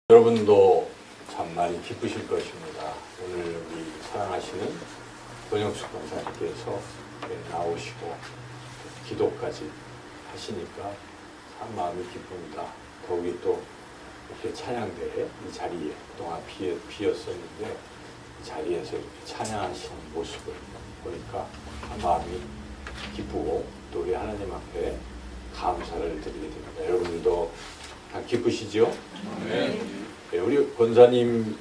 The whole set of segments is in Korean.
여러분도 참 많이 기쁘실 것입니다. 오늘 우리 사랑하시는 권영숙 권사님께서 나오시고 기도까지 하시니까 참 마음이 기쁩니다. 더욱이 또 이렇게 찬양대에 이 자리에 그동안 비었었는데 이 자리에서 이렇게 찬양하시는 모습을 보니까 참 마음이 기쁘고 또 우리 하나님 앞에 감사를 드리게 됩니다. 여러분들도 다 기쁘시죠? 네. 네, 우리 권사님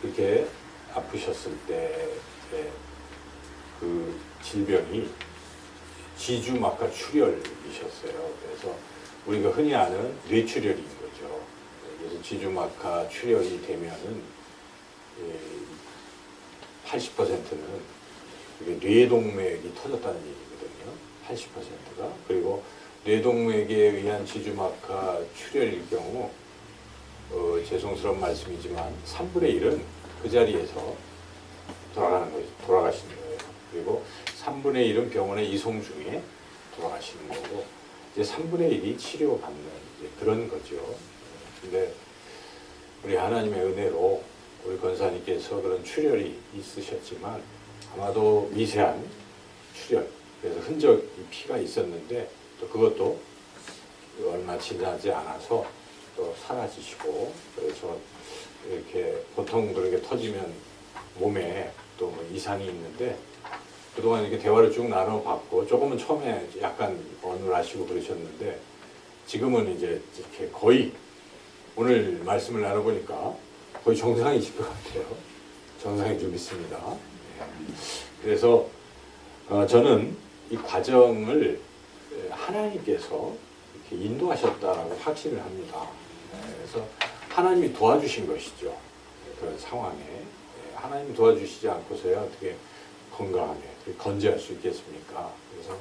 이렇게 아프셨을 때 그 질병이 지주막하 출혈이셨어요. 그래서 우리가 흔히 아는 뇌출혈인 거죠. 그래서 지주막하 출혈이 되면은 80%는 뇌동맥이 터졌다는 얘기거든요. 80%가. 그리고 뇌동맥에 의한 지주막하 출혈일 경우 죄송스러운 말씀이지만 3분의 1은 그 자리에서 돌아가시는 거예요. 그리고 3분의 1은 병원에 이송 중에 돌아가시는 거고 이제 3분의 1이 치료받는 그런 거죠. 근데 우리 하나님의 은혜로 우리 권사님께서 그런 출혈이 있으셨지만 아마도 미세한 출혈, 그래서 흔적 피가 있었는데 또 그것도 얼마 지나지 않아서 또 사라지시고, 그래서 이렇게 보통 그렇게 터지면 몸에 또 뭐 이상이 있는데 그동안 이렇게 대화를 쭉 나눠봤고 조금은 처음에 약간 어눌하시고 그러셨는데 지금은 이제 이렇게 거의 오늘 말씀을 나눠보니까 거의 정상이실 것 같아요. 정상인 줄 믿습니다. 그래서 저는 이 과정을 하나님께서 이렇게 인도하셨다라고 확신을 합니다. 그래서 하나님이 도와주신 것이죠. 그런 상황에 하나님이 도와주시지 않고서야 어떻게 건강하게 어떻게 건재할 수 있겠습니까? 그래서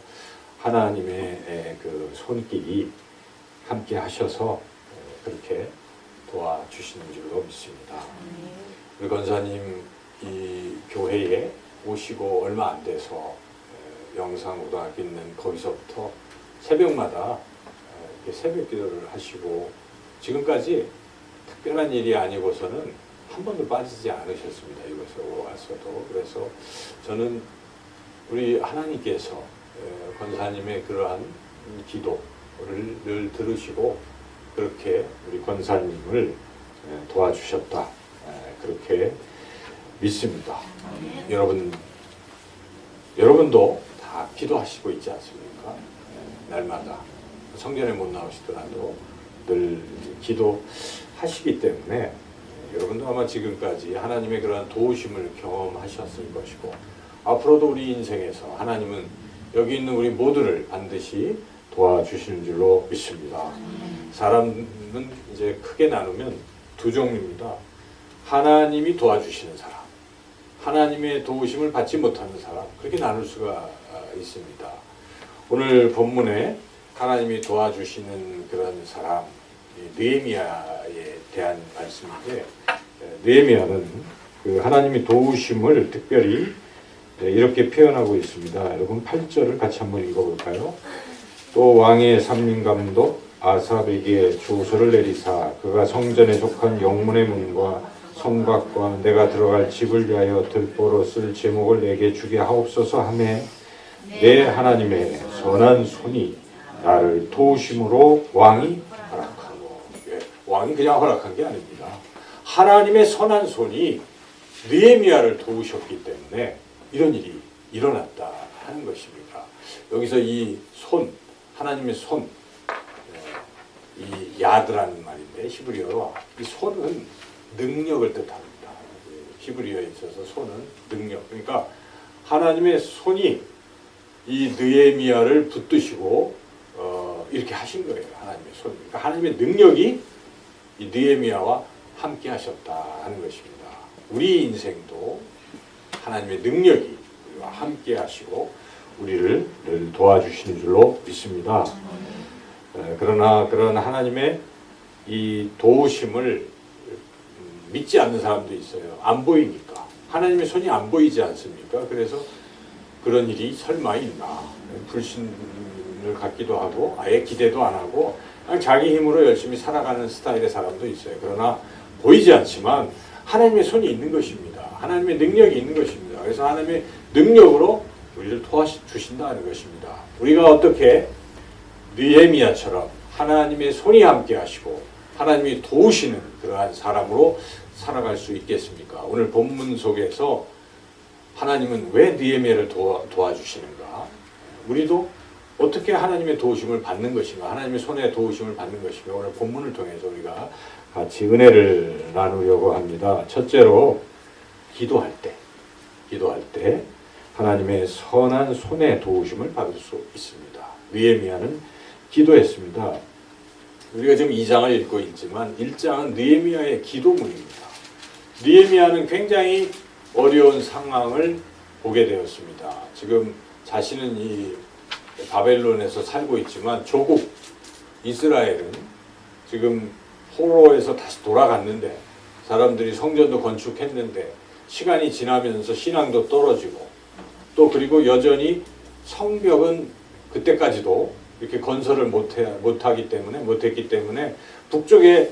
하나님의 그 손길이 함께 하셔서 그렇게 도와주시는 줄로 믿습니다. 우리 권사님 이 교회에 오시고 얼마 안 돼서 영상고등학교 있는 거기서부터 새벽마다 이렇게 새벽 기도를 하시고 지금까지 특별한 일이 아니고서는 한 번도 빠지지 않으셨습니다. 이곳에 와서도. 그래서 저는 우리 하나님께서 권사님의 그러한 기도를 늘 들으시고 그렇게 우리 권사님을 도와주셨다. 그렇게 믿습니다. 여러분도 다 기도하시고 있지 않습니까? 날마다 성전에 못 나오시더라도 늘 기도하시기 때문에 여러분도 아마 지금까지 하나님의 그러한 도우심을 경험하셨을 것이고 앞으로도 우리 인생에서 하나님은 여기 있는 우리 모두를 반드시 도와주시는 줄로 믿습니다. 사람은 이제 크게 나누면 두 종류입니다. 하나님이 도와주시는 사람, 하나님의 도우심을 받지 못하는 사람, 그렇게 나눌 수가 있습니다. 오늘 본문에 하나님이 도와주시는 그런 사람, 느헤미야에 대한 말씀인데, 느헤미야는 그 하나님이 도우심을 특별히 이렇게 표현하고 있습니다. 여러분 8절을 같이 한번 읽어볼까요? 또 왕의 삼림감독 아삽에게 조서를 내리사 그가 성전에 속한 영문의 문과 성곽과 내가 들어갈 집을 위하여 들보로 쓸 제목을 내게 주게 하옵소서 하매 내 하나님의 선한 손이 나를 도우심으로 왕이 허락하고, 왕이 그냥 허락한 게 아닙니다. 하나님의 선한 손이 느헤미야를 도우셨기 때문에 이런 일이 일어났다 하는 것입니다. 여기서 이 손, 하나님의 손, 이 야드라는 말인데 히브리어로 이 손은 능력을 뜻합니다. 히브리어에 있어서 손은 능력. 그러니까 하나님의 손이 이 느헤미야를 붙드시고 이렇게 하신 거예요. 하나님의 손. 그러니까 하나님의 능력이 이 느헤미야와 함께 하셨다 하는 것입니다. 우리 인생도 하나님의 능력이 우리와 함께 하시고 우리를 늘 도와주시는 줄로 믿습니다. 그러나 그런 하나님의 이 도우심을 믿지 않는 사람도 있어요. 안 보이니까. 하나님의 손이 안 보이지 않습니까? 그래서 그런 일이 설마 있나. 불신을 갖기도 하고 아예 기대도 안 하고 자기 힘으로 열심히 살아가는 스타일의 사람도 있어요. 그러나 보이지 않지만 하나님의 손이 있는 것입니다. 하나님의 능력이 있는 것입니다. 그래서 하나님의 능력으로 우리를 도와주신다는 것입니다. 우리가 어떻게 느헤미야처럼 하나님의 손이 함께 하시고 하나님이 도우시는 그러한 사람으로 살아갈 수 있겠습니까? 오늘 본문 속에서 하나님은 왜 느헤미야를 도와주시는가? 우리도 어떻게 하나님의 도우심을 받는 것인가? 하나님의 손에 도우심을 받는 것인가? 오늘 본문을 통해서 우리가 같이 은혜를 나누려고 합니다. 첫째로 기도할 때 하나님의 선한 손에 도우심을 받을 수 있습니다. 느헤미야는 기도했습니다. 우리가 지금 2장을 읽고 있지만 1장은 느헤미야의 기도문입니다. 느헤미야는 굉장히 어려운 상황을 보게 되었습니다. 지금 자신은 이 바벨론에서 살고 있지만 조국 이스라엘은 지금 포로에서 다시 돌아갔는데 사람들이 성전도 건축했는데 시간이 지나면서 신앙도 떨어지고 또 그리고 여전히 성벽은 그때까지도 이렇게 건설을 못했기 때문에 북쪽에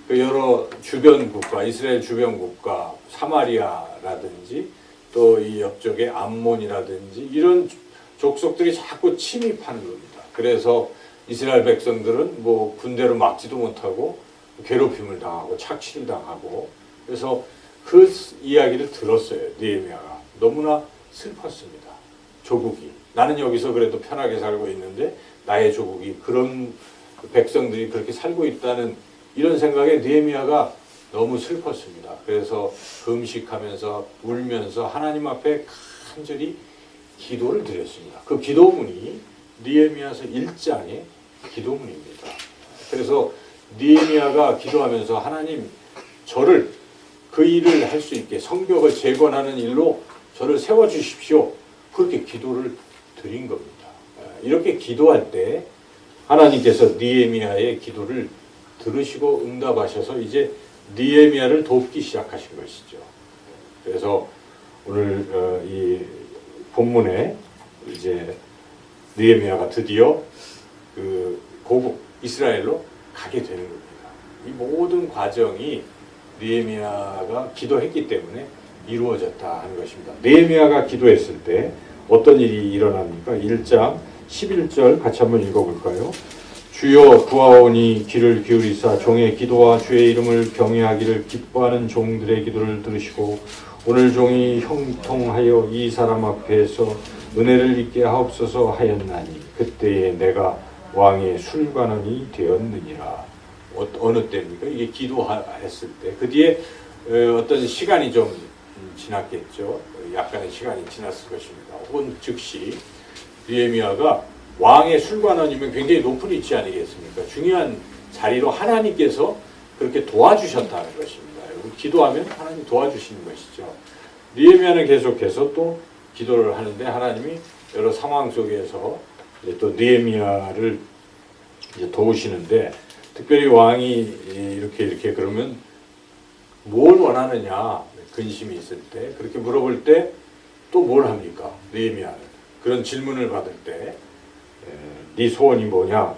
그 여러 주변 국가, 이스라엘 주변 국가, 사마리아라든지 또 이 옆쪽에 암몬이라든지 이런 족속들이 자꾸 침입하는 겁니다. 그래서 이스라엘 백성들은 뭐 군대로 막지도 못하고 괴롭힘을 당하고 착취를 당하고 그래서 그 이야기를 들었어요. 느헤미야가 너무나 슬펐습니다. 조국이 나는 여기서 그래도 편하게 살고 있는데 나의 조국이 그런 백성들이 그렇게 살고 있다는 이런 생각에 느헤미야가 너무 슬펐습니다. 그래서 금식하면서 울면서 하나님 앞에 간절히 기도를 드렸습니다. 그 기도문이 느헤미야서 1장의 기도문입니다. 그래서 느헤미야가 기도하면서 하나님 저를 그 일을 할 수 있게 성벽을 재건하는 일로 저를 세워주십시오. 그렇게 기도를 드린 겁니다. 이렇게 기도할 때 하나님께서 느헤미야의 기도를 들으시고 응답하셔서 이제 느헤미야를 돕기 시작하신 것이죠. 그래서 오늘 이 본문에 이제 느헤미야가 드디어 그 고국 이스라엘로 가게 되는 겁니다. 이 모든 과정이 느헤미야가 기도했기 때문에 이루어졌다 하는 것입니다. 느헤미야가 기도했을 때 어떤 일이 일어납니까? 1장 11절 같이 한번 읽어볼까요? 주여 구하오니 귀를 기울이사 종의 기도와 주의 이름을 경외하기를 기뻐하는 종들의 기도를 들으시고 오늘 종이 형통하여 이 사람 앞에서 은혜를 입게 하옵소서 하였나니 그때에 내가 왕의 술관원이 되었느니라. 어느 때입니까? 이게 기도했을 때. 그 뒤에 어떤 시간이 좀 지났겠죠. 약간의 시간이 지났을 것입니다. 혹은 즉시 느헤미야가 왕의 술관원이면 굉장히 높은 위치 아니겠습니까? 중요한 자리로 하나님께서 그렇게 도와주셨다는 것입니다. 여러분 기도하면 하나님 도와주시는 것이죠. 느헤미야는 계속해서 또 기도를 하는데 하나님이 여러 상황 속에서 또 느헤미야를 이제 도우시는데 특별히 왕이 이렇게 그러면 뭘 원하느냐 근심이 있을 때 그렇게 물어볼 때 또 뭘 합니까? 느헤미야는 그런 질문을 받을 때 네 소원이 뭐냐?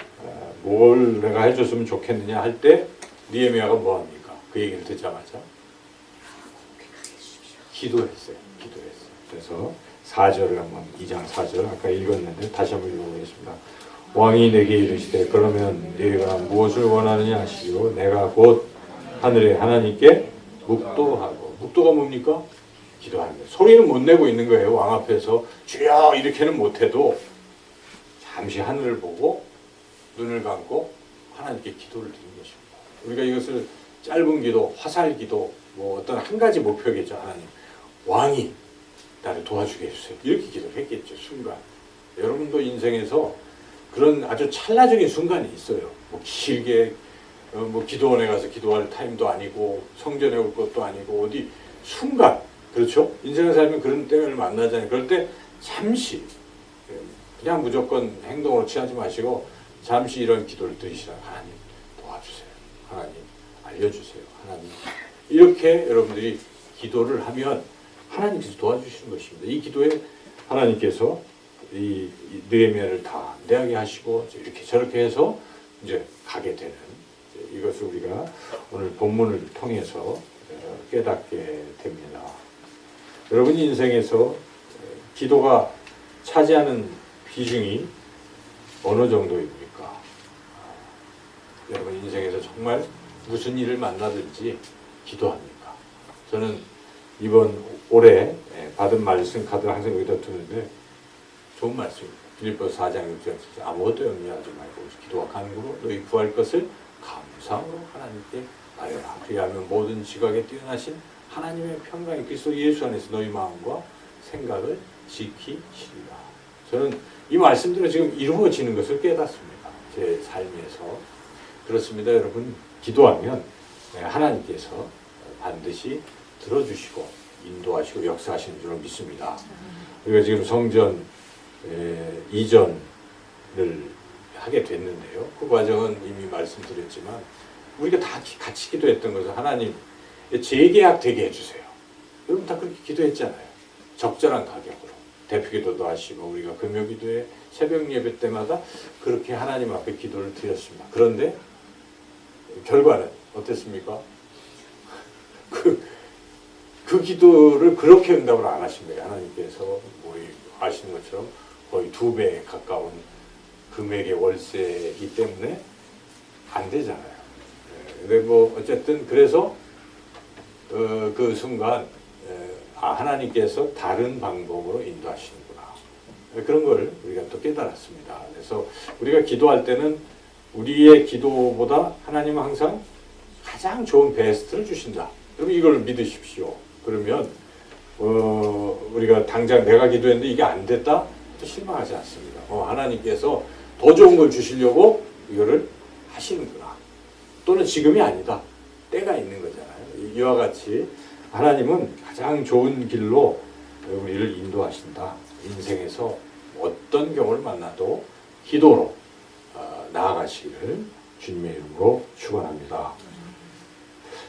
뭘 내가 해줬으면 좋겠느냐 할 때 느헤미야가 뭐 합니까? 그 얘기를 듣자마자 기도했어요. 그래서 4절을 한번 2장 4절 아까 읽었는데 다시 한번 읽어보겠습니다. 왕이 내게 이르시되 그러면 네가 무엇을 원하느냐 하시오 내가 곧 하늘의 하나님께 묵도하고 묵도가 뭡니까? 기도하는 거예요. 소리는 못 내고 있는 거예요. 왕 앞에서 주여 이렇게는 못해도 잠시 하늘을 보고 눈을 감고 하나님께 기도를 드리는 것입니다. 우리가 이것을 짧은 기도, 화살 기도 뭐 어떤 한 가지 목표겠죠. 하나님 왕이 나를 도와주게 해주세요. 이렇게 기도를 했겠죠. 순간. 여러분도 인생에서 그런 아주 찰나적인 순간이 있어요. 뭐 길게 뭐 기도원에 가서 기도할 타임도 아니고 성전에 올 것도 아니고 어디 순간 그렇죠? 인생을 살면 그런 때를 만나잖아요. 그럴 때 잠시 그냥 무조건 행동으로 취하지 마시고 잠시 이런 기도를 드리시라. 하나님 도와주세요. 하나님 알려주세요. 하나님 이렇게 여러분들이 기도를 하면 하나님께서 도와주시는 것입니다. 이 기도에 하나님께서 이 느헤미야를 다 내하게 하시고 이렇게 저렇게 해서 이제 가게 되는 이것을 우리가 오늘 본문을 통해서 깨닫게 됩니다. 여러분 인생에서 기도가 차지하는 비중이 어느 정도입니까? 여러분 인생에서 정말 무슨 일을 만나든지 기도합니까? 저는 이번 올해 받은 말씀 카드를 항상 여기다 두는데 좋은 말씀입니다. 빌립보서 4장 6절 아무것도 염려하지 말고 기도와 간구로 너희 구할 것을 감사함으로 하나님께 아뢰라. 그리하면 모든 지각에 뛰어나신 하나님의 평강이 그리스도 예수 안에서 너희 마음과 생각을 지키시리라. 저는 이 말씀대로 지금 이루어지는 것을 깨닫습니다. 제 삶에서. 그렇습니다. 여러분 기도하면 하나님께서 반드시 들어주시고 인도하시고 역사하시는 줄로 믿습니다. 우리가 지금 성전 이전을 하게 됐는데요. 그 과정은 이미 말씀드렸지만 우리가 다 같이 기도했던 것은 하나님 재계약 되게 해주세요. 여러분 다 그렇게 기도했잖아요. 적절한 가격으로. 대표기도도 하시고 우리가 금요기도에 새벽 예배 때마다 그렇게 하나님 앞에 기도를 드렸습니다. 그런데 결과는 어땠습니까? 그 기도를 그렇게 응답을 안 하신 거예요. 하나님께서 뭐 아시는 것처럼 거의 2배에 가까운 금액의 월세이기 때문에 안 되잖아요. 근데 뭐 어쨌든 그래서 그 순간 하나님께서 다른 방법으로 인도하시는구나. 그런 걸 우리가 또 깨달았습니다. 그래서 우리가 기도할 때는 우리의 기도보다 하나님은 항상 가장 좋은 베스트를 주신다. 여러분 이걸 믿으십시오. 그러면 우리가 당장 내가 기도했는데 이게 안 됐다? 또 실망하지 않습니다. 하나님께서 더 좋은 걸 주시려고 이거를 하시는구나. 또는 지금이 아니다. 때가 있는 거잖아요. 이와 같이 하나님은 가장 좋은 길로 우리를 인도하신다. 인생에서 어떤 경우를 만나도 기도로 나아가시기를 주님의 이름으로 축원합니다.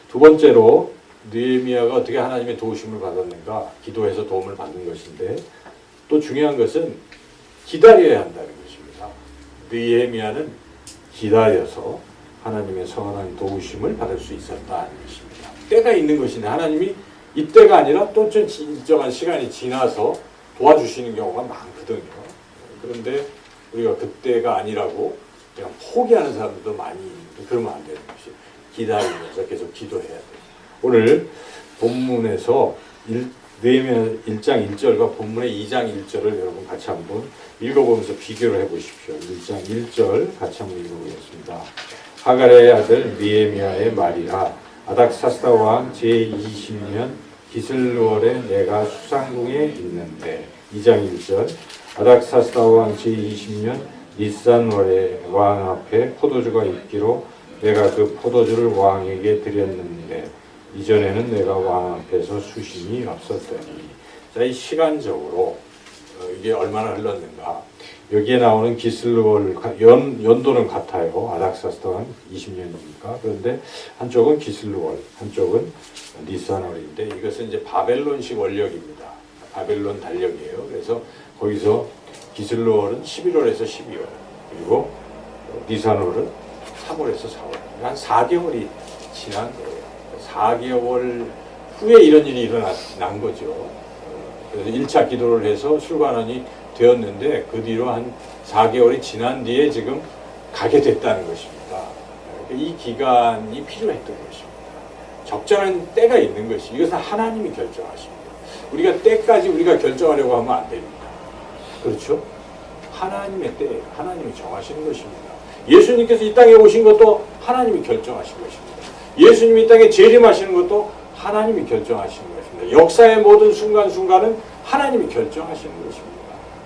두 번째로 느헤미야가 어떻게 하나님의 도우심을 받았는가? 기도해서 도움을 받는 것인데 또 중요한 것은 기다려야 한다는 것입니다. 느헤미야는 기다려서 하나님의 선한 도우심을 받을 수 있었다는 것입니다. 때가 있는 것인데 하나님이 이때가 아니라 또 일정한 시간이 지나서 도와주시는 경우가 많거든요. 그런데 우리가 그때가 아니라고 그냥 포기하는 사람들도 많이 있는데 그러면 안 되는 것이 기다리면서 계속 기도해야 돼요. 오늘 본문에서 느헤미야 1장 1절과 본문의 2장 1절을 여러분 같이 한번 읽어보면서 비교를 해보십시오. 1장 1절 같이 한번 읽어보겠습니다. 하갈의 아들 느헤미야의 말이라. 아닥사스다 왕 제20년 기슬루월에 내가 수상궁에 있는데. 2장 1절 아닥사스다 왕 제20년 니산월에 왕 앞에 포도주가 있기로 내가 그 포도주를 왕에게 드렸는데 이전에는 내가 왕 앞에서 수심이 없었더니. 자, 이 시간적으로 이게 얼마나 흘렀는가. 여기에 나오는 기슬루월 연도는 같아요. 아닥사스다 왕 20년이니까. 그런데 한쪽은 기슬루월, 한쪽은 니산월인데 이것은 이제 바벨론식 원력입니다. 바벨론 달력이에요. 그래서 거기서 기슬루월은 11월에서 12월, 그리고 니산월은 3월에서 4월. 한 4개월이 지난 거예요. 4개월 후에 이런 일이 일어난 거죠. 그래서 1차 기도를 해서 출관원이 되었는데 그 뒤로 한 4개월이 지난 뒤에 지금 가게 됐다는 것입니다. 이 기간이 필요했던 것입니다. 적절한 때가 있는 것이 이것은 하나님이 결정하십니다. 우리가 때까지 우리가 결정하려고 하면 안 됩니다. 그렇죠? 하나님의 때, 하나님이 정하시는 것입니다. 예수님께서 이 땅에 오신 것도 하나님이 결정하신 것입니다. 예수님이 이 땅에 재림하시는 것도 하나님이 결정하시는 것입니다. 역사의 모든 순간순간은 하나님이 결정하시는 것입니다.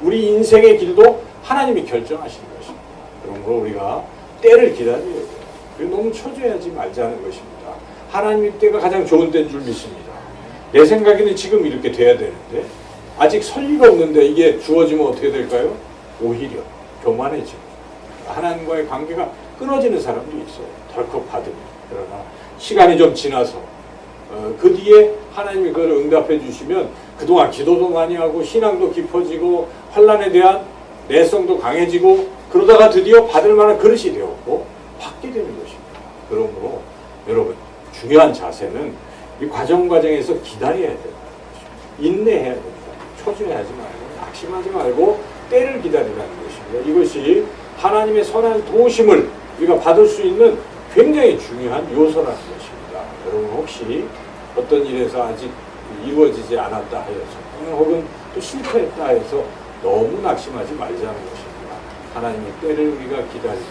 우리 인생의 길도 하나님이 결정하시는 것입니다. 그러므로 우리가 때를 기다려야 돼요. 너무 초조해하지 말자는 것입니다. 하나님의 때가 가장 좋은 때인 줄 믿습니다. 내 생각에는 지금 이렇게 돼야 되는데 아직 설리가 없는데 이게 주어지면 어떻게 될까요? 오히려 교만해지고 하나님과의 관계가 끊어지는 사람도 있어요. 덜컥 받으면. 그러나 시간이 좀 지나서 그 뒤에 하나님이 그걸 응답해 주시면 그동안 기도도 많이 하고 신앙도 깊어지고 환난에 대한 내성도 강해지고 그러다가 드디어 받을 만한 그릇이 되었고 받게 되는 것입니다. 그러므로 여러분 중요한 자세는 이 과정에서 기다려야 된다는 것입니다. 인내해야 된다. 초조해하지 말고 낙심하지 말고 때를 기다리라는 것입니다. 이것이 하나님의 선한 도우심을 우리가 받을 수 있는 굉장히 중요한 요소라는 것입니다. 여러분 혹시 어떤 일에서 아직 이루어지지 않았다 하여서 혹은 또 실패했다 해서 너무 낙심하지 말자는 것입니다. 하나님의 때를 우리가 기다리며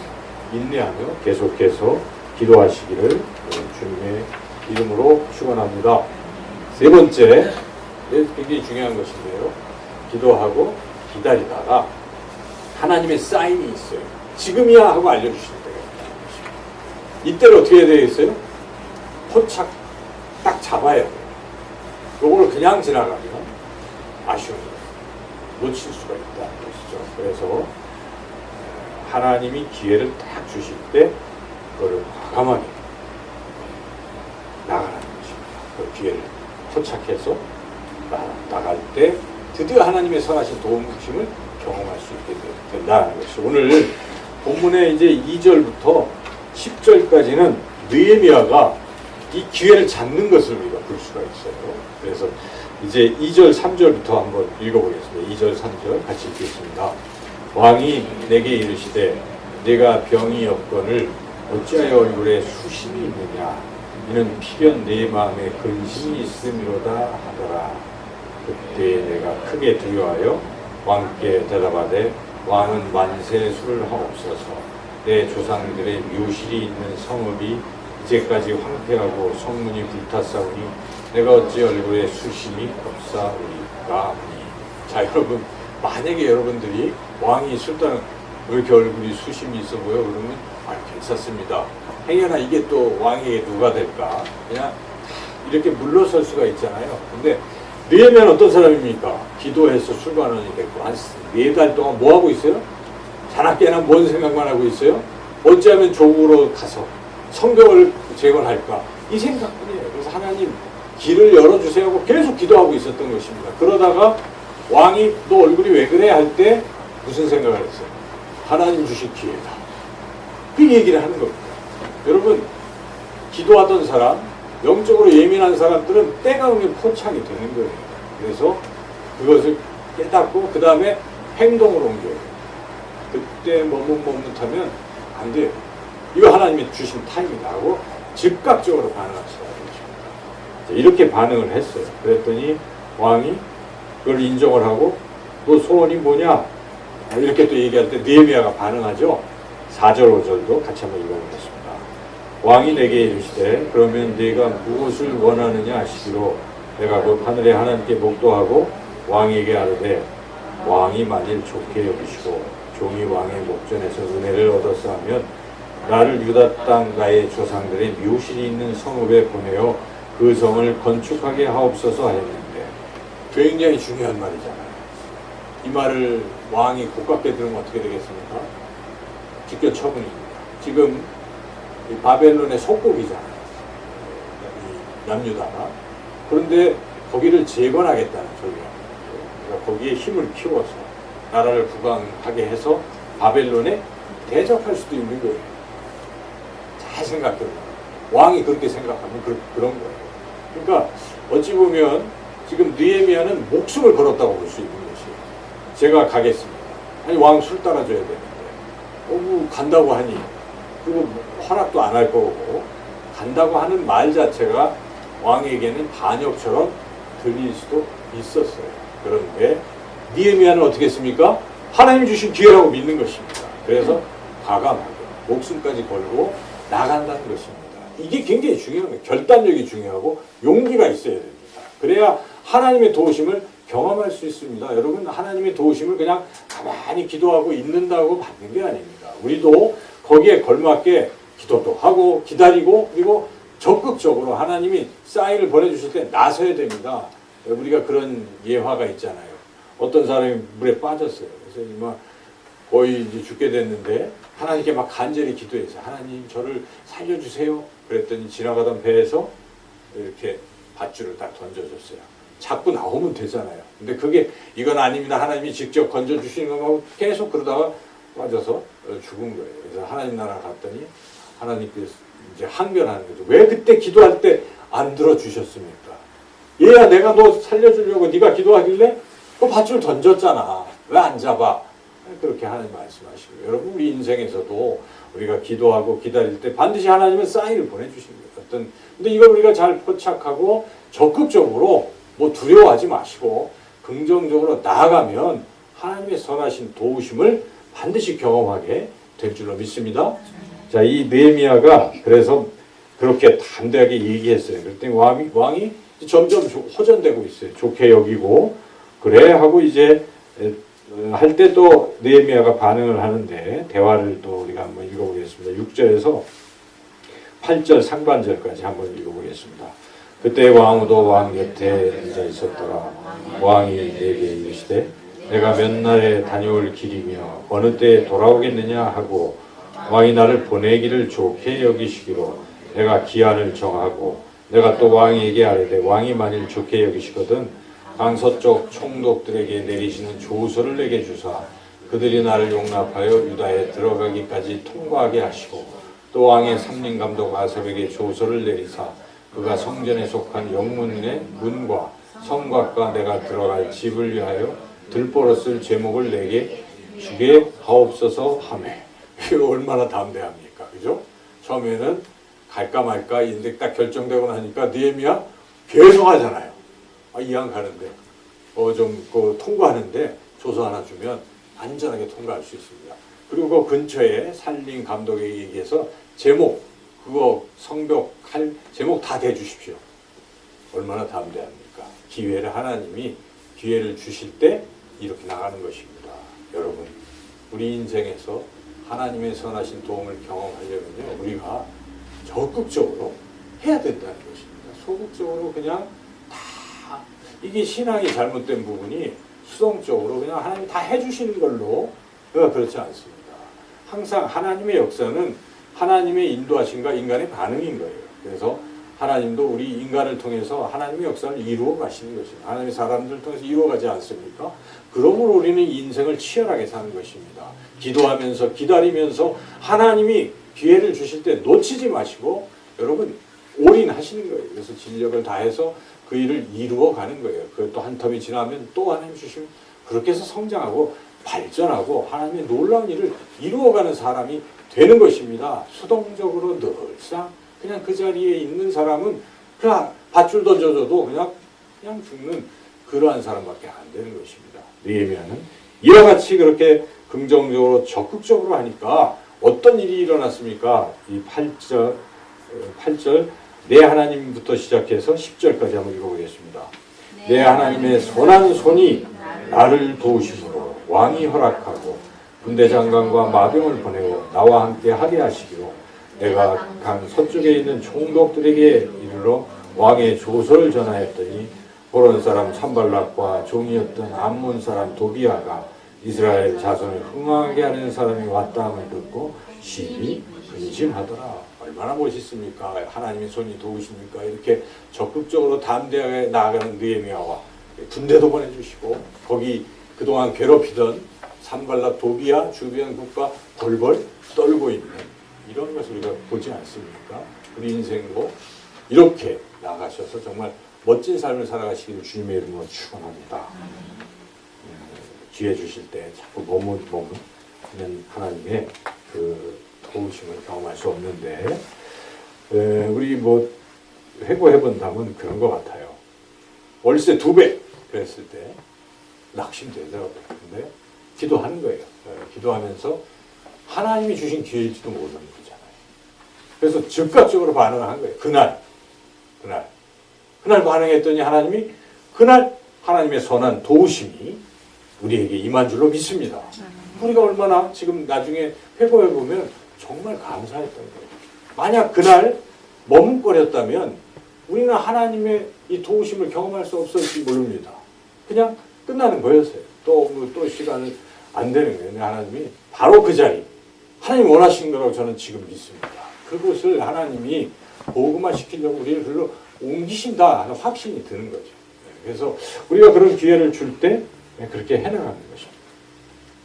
인내하며 계속해서 기도하시기를 주님의 이름으로 축원합니다. 세 번째, 굉장히 중요한 것인데요. 기도하고 기다리다가 하나님의 사인이 있어요. 지금이야 하고 알려주시는 때가 있다는 것입니다. 이때를 어떻게 해야 되겠어요? 포착 딱 잡아야 돼요. 요걸 그냥 지나가면 아쉬운 거예요. 놓칠 수가 있다는 것이죠. 그래서 하나님이 기회를 딱 주실 때 그거를 과감하게 나가라는 것입니다. 그 기회를 포착해서 나갈 때 드디어 하나님의 선하신 도움심을 경험할 수 있게 된다는 것이죠. 오늘 본문의 이제 2절부터 10절까지는 느헤미야가 이 기회를 잡는 것을 우리가 볼 수가 있어요. 그래서 이제 2절, 3절부터 한번 읽어보겠습니다. 2절, 3절 같이 읽겠습니다. 왕이 내게 이르시되 내가 병이 없거늘 어찌하여 얼굴에 수심이 있느냐 이는 필연 내 마음에 근심이 있음이로다 하더라. 그때 내가 크게 두려워하여 왕께 대답하되 왕은 만세 술을 하옵소서. 내 조상들의 묘실이 있는 성읍이 이제까지 황폐하고 성문이 불탔사오니 내가 어찌 얼굴에 수심이 없사오리까 하니. 자, 여러분 만약에 여러분들이 왕이 술단은 왜 이렇게 얼굴이 수심이 있어 보여? 그러면 괜찮습니다. 행여나 이게 또 왕에게 누가 될까? 그냥 이렇게 물러설 수가 있잖아요. 근데 느헤미야는 어떤 사람입니까? 기도해서 술관원이 됐고 한 4달 동안 뭐 하고 있어요? 자나깨나 뭔 생각만 하고 있어요? 어찌하면 조국으로 가서 성경을 재건할까? 이 생각뿐이에요. 그래서 하나님 길을 열어주세요 하고 계속 기도하고 있었던 것입니다. 그러다가 왕이 너 얼굴이 왜 그래? 할 때 무슨 생각을 했어요? 하나님 주신 기회다. 그 얘기를 하는 겁니다. 여러분 기도하던 사람, 영적으로 예민한 사람들은 때가 오면 포착이 되는 거예요. 그래서 그것을 깨닫고 그 다음에 행동으로 옮겨요. 그때 머뭇머뭇하면 안 돼요. 이거 하나님이 주신 타임이다 하고 즉각적으로 반응하셔야 됩니다. 이렇게 반응을 했어요. 그랬더니 왕이 그걸 인정을 하고 너 소원이 뭐냐? 이렇게 또 얘기할 때 느헤미야가 반응하죠. 4절 5절도 같이 한번 읽어보겠습니다. 왕이 내게 이르시되 그러면 네가 무엇을 원하느냐 하시기로 내가 곧 하늘의 하나님께 목도하고 왕에게 아뢰되 왕이 만일 좋게 여기시고 종이 왕의 목전에서 은혜를 얻었사 하면 나를 유다 땅 나의 조상들의 묘실이 있는 성읍에 보내어 그 성을 건축하게 하옵소서 하였는데 굉장히 중요한 말이잖아요. 이 말을 왕이 고깝게 들으면 어떻게 되겠습니까? 직결 처분입니다. 지금 이 바벨론의 속국이잖아요. 이 남유다가. 그런데 거기를 재건하겠다는 소리가. 그러니까 거기에 힘을 키워서 나라를 부강하게 해서 바벨론에 대적할 수도 있는 거예요. 잘 생각해보면. 왕이 그렇게 생각하면 그런 거예요. 그러니까 어찌 보면 지금 느헤미야는 목숨을 걸었다고 볼 수 있는 것이에요. 제가 가겠습니다. 아니 왕 술 따라줘야 되는데 뭐 간다고 하니 그리고 허락도 안 할 거고 간다고 하는 말 자체가 왕에게는 반역처럼 들릴 수도 있었어요. 그런데 느헤미야는 어떻게 했습니까? 하나님 주신 기회라고 믿는 것입니다. 그래서 과감하게 목숨까지 걸고 나간다는 것입니다. 이게 굉장히 중요한 거예요. 결단력이 중요하고 용기가 있어야 됩니다. 그래야 하나님의 도우심을 경험할 수 있습니다. 여러분 하나님의 도우심을 그냥 가만히 기도하고 있는다고 받는 게 아닙니다. 우리도 거기에 걸맞게 기도도 하고 기다리고 그리고 적극적으로 하나님이 사인을 보내주실 때 나서야 됩니다. 우리가 그런 예화가 있잖아요. 어떤 사람이 물에 빠졌어요. 그래서 막 거의 이제 죽게 됐는데 하나님께 막 간절히 기도해서 하나님 저를 살려주세요. 그랬더니 지나가던 배에서 이렇게 밧줄을 딱 던져줬어요. 자꾸 나오면 되잖아요. 근데 그게 이건 아닙니다. 하나님이 직접 건져주시는 거고 계속 그러다가 빠져서 죽은 거예요. 그래서 하나님 나라 갔더니 하나님께서 이제 항변하는 거죠. 왜 그때 기도할 때 안 들어주셨습니까? 얘야 내가 너 살려주려고 네가 기도하길래 그 밧줄 던졌잖아. 왜 안 잡아? 그렇게 하나님 말씀하시고 여러분 우리 인생에서도 우리가 기도하고 기다릴 때 반드시 하나님은 사인을 보내주십니다. 근데 이걸 우리가 잘 포착하고 적극적으로 뭐 두려워하지 마시고 긍정적으로 나아가면 하나님의 선하신 도우심을 반드시 경험하게 될 줄로 믿습니다. 자, 이 느헤미야가 그래서 그렇게 담대하게 얘기했어요. 그랬더니 왕이 점점 호전되고 있어요. 좋게 여기고 그래 하고 이제 할 때 또 느헤미야가 반응을 하는데 대화를 또 우리가 한번 읽어보겠습니다. 6절에서 8절 상반절까지 한번 읽어보겠습니다. 그때 왕후도 왕 곁에 앉아 있었더라. 왕이 내게 이르시되 내가 몇 날에 다녀올 길이며 어느 때에 돌아오겠느냐 하고 왕이 나를 보내기를 좋게 여기시기로 내가 기한을 정하고 내가 또 왕에게 아뢰되 왕이 만일 좋게 여기시거든 강서쪽 총독들에게 내리시는 조서를 내게 주사 그들이 나를 용납하여 유다에 들어가기까지 통과하게 하시고 또 왕의 삼림감독 아삽에게 조서를 내리사 그가 성전에 속한 영문의 문과 성곽과 내가 들어갈 집을 위하여 들보로 쓸 제목을 내게 주게 하옵소서 하매. 이거 얼마나 담대합니까? 그죠? 처음에는 갈까 말까 인데 딱 결정되고 나니까 느헤미야 계속 하잖아요. 이왕 가는데 좀 통과하는데 조서 하나 주면 안전하게 통과할 수 있습니다. 그리고 그 근처에 살림 감독에게 얘기해서 제목 그거 성벽 할 제목 다 대주십시오. 얼마나 담대합니까? 기회를 하나님이 기회를 주실 때 이렇게 나가는 것입니다. 여러분 우리 인생에서 하나님의 선하신 도움을 경험하려면요 우리가 적극적으로 해야 된다는 것입니다. 소극적으로 그냥 다 이게 신앙이 잘못된 부분이 수동적으로 그냥 하나님이 다 해주시는 걸로 그렇지 않습니다. 항상 하나님의 역사는 하나님의 인도하심과 인간의 반응인 거예요. 그래서 하나님도 우리 인간을 통해서 하나님의 역사를 이루어 가시는 것입니다. 하나님의 사람들을 통해서 이루어 가지 않습니까? 그러므로 우리는 인생을 치열하게 사는 것입니다. 기도하면서 기다리면서 하나님이 기회를 주실 때 놓치지 마시고 여러분 올인하시는 거예요. 그래서 진력을 다해서 그 일을 이루어 가는 거예요. 그것도 한 텀이 지나면 또 하나님 주시면 그렇게 해서 성장하고 발전하고 하나님의 놀라운 일을 이루어가는 사람이 되는 것입니다. 수동적으로 늘상 그냥 그 자리에 있는 사람은 그냥 밧줄 던져줘도 그냥 죽는 그러한 사람밖에 안 되는 것입니다. 느헤미야는 이와 같이 그렇게 긍정적으로 적극적으로 하니까 어떤 일이 일어났습니까? 이 8절 내 하나님부터 시작해서 10절까지 한번 읽어보겠습니다. 내 하나님의 선한 손이 나를 도우심으로 왕이 허락하고 군대 장관과 마병을 보내고 나와 함께 하게 하시기로 내가 강 서쪽에 있는 총독들에게 이르러 왕의 조서를 전하였더니 보론 사람 산발락과 종이었던 암몬 사람 도비아가 이스라엘 자손을 흥하게 하는 사람이 왔다함을 듣고 심히 근심하더라. 얼마나 멋있습니까? 하나님의 손이 도우십니까? 이렇게 적극적으로 담대하게 나아가는 느헤미야와 군대도 보내주시고 거기 그동안 괴롭히던 산발락 도비아 주변 국가 벌벌 떨고 있는 이런 것을 우리가 보지 않습니까? 우리 인생도 이렇게 나가셔서 정말 멋진 삶을 살아가시기를 주님의 이름으로 축원합니다. 기회 주실 때 자꾸 머무는 하나님의 그 도우심을 경험할 수 없는데 우리 뭐 회고해 본다면 그런 것 같아요. 월세 2배 그랬을 때 낙심되더라고요. 근데 기도하는 거예요. 기도하면서 하나님이 주신 기회일지도 모르는 거잖아요. 그래서 즉각적으로 반응을 한 거예요. 그날 반응했더니 하나님이 그날 하나님의 선한 도우심이 우리에게 임한 줄로 믿습니다. 우리가 얼마나 지금 나중에 회고해 보면 정말 감사했던 거예요. 만약 그날 머뭇거렸다면 우리는 하나님의 이 도우심을 경험할 수 없을지 모릅니다. 그냥 끝나는 거였어요. 또 시간을 안 되는 거예요. 하나님이 바로 그 자리, 하나님 원하시는 거라고 저는 지금 믿습니다. 그곳을 하나님이 복음화 시키려고 우리를 글로 옮기신다 하는 확신이 드는 거죠. 그래서 우리가 그런 기회를 줄 때 그렇게 해나가는 것입니다.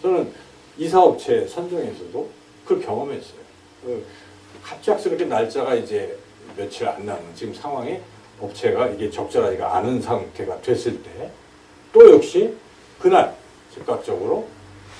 저는 이사업체 선정에서도 그 경험했어요. 갑작스럽게 날짜가 이제 며칠 안 남은 지금 상황에 업체가 이게 적절하지가 않은 상태가 됐을 때 또 역시 그날 즉각적으로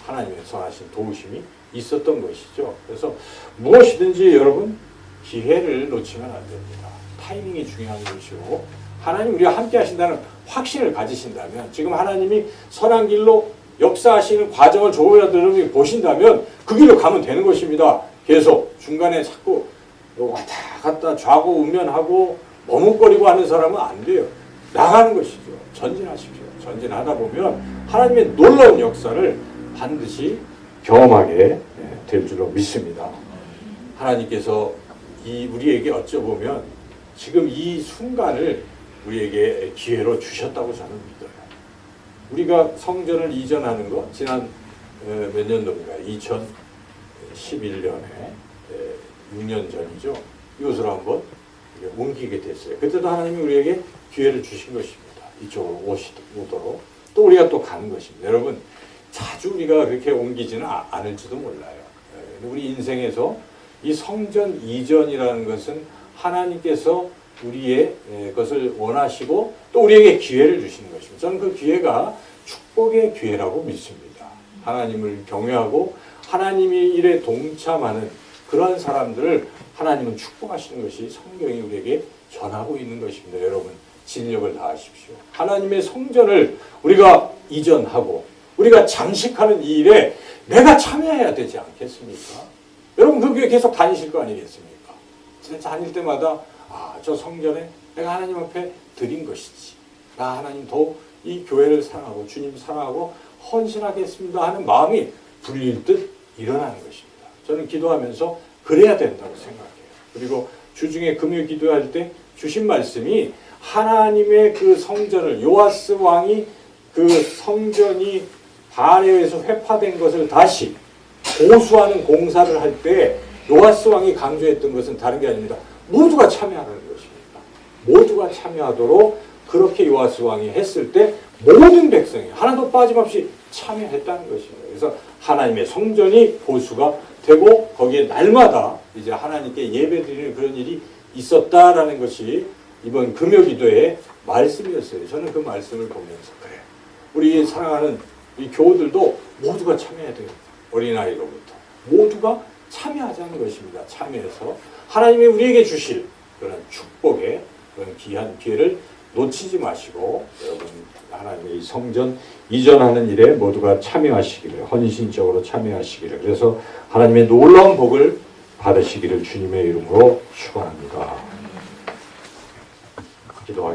하나님의 선하신 도우심이 있었던 것이죠. 그래서 무엇이든지 여러분 기회를 놓치면 안 됩니다. 타이밍이 중요한 것이고 하나님 우리와 함께 하신다는 확신을 가지신다면 지금 하나님이 선한 길로 역사하시는 과정을 조금이라도 여러분이 보신다면 그 길로 가면 되는 것입니다. 계속 중간에 자꾸 왔다 갔다 좌고우면하고 머뭇거리고 하는 사람은 안 돼요. 나가는 것이죠. 전진하십시오. 전진하다 보면 하나님의 놀라운 역사를 반드시 경험하게 될 줄로 믿습니다. 하나님께서 우리에게 어쩌보면 지금 이 순간을 우리에게 기회로 주셨다고 저는 믿어요. 우리가 성전을 이전하는 거 지난 몇 년도인가 2011년에 6년 전이죠. 이곳으로 한번 옮기게 됐어요. 그때도 하나님이 우리에게 기회를 주신 것입니다. 이쪽으로 오도록 또 우리가 또 가는 것입니다. 여러분 자주 우리가 그렇게 옮기지는 않을지도 몰라요. 우리 인생에서 이 성전 이전이라는 것은 하나님께서 우리의 것을 원하시고 또 우리에게 기회를 주시는 것입니다. 저는 그 기회가 축복의 기회라고 믿습니다. 하나님을 경외하고 하나님의 일에 동참하는 그러한 사람들을 하나님은 축복하시는 것이 성경이 우리에게 전하고 있는 것입니다. 여러분 진력을 다하십시오. 하나님의 성전을 우리가 이전하고 우리가 장식하는 이 일에 내가 참여해야 되지 않겠습니까? 여러분 그 교회 계속 다니실 거 아니겠습니까? 다닐 때마다 저 성전에 내가 하나님 앞에 드린 것이지. 나 하나님 더 이 교회를 사랑하고 주님 사랑하고 헌신하겠습니다 하는 마음이 불릴 듯 일어나는 것입니다. 저는 기도하면서 그래야 된다고 생각해요. 그리고 주중에 금요 기도할 때 주신 말씀이 하나님의 그 성전을 요아스 왕이 그 성전이 바알에서 회파된 것을 다시 보수하는 공사를 할 때 요아스 왕이 강조했던 것은 다른 게 아닙니다. 모두가 참여하는 것입니다. 모두가 참여하도록 그렇게 요아스 왕이 했을 때 모든 백성이 하나도 빠짐없이 참여했다는 것입니다. 그래서 하나님의 성전이 보수가 되고 거기에 날마다 이제 하나님께 예배드리는 그런 일이 있었다라는 것이 이번 금요기도의 말씀이었어요. 저는 그 말씀을 보면서 그래. 우리 사랑하는 이 교우들도 모두가 참여해야 됩니다. 어린아이로부터 모두가 참여하자는 것입니다. 참여해서 하나님이 우리에게 주실 그런 축복의 그런 귀한 기회를 놓치지 마시고 여러분 하나님의 이 성전 이전하는 일에 모두가 참여하시기를 헌신적으로 참여하시기를 그래서 하나님의 놀라운 복을 받으시기를 주님의 이름으로 축원합니다. 기도하겠습니다.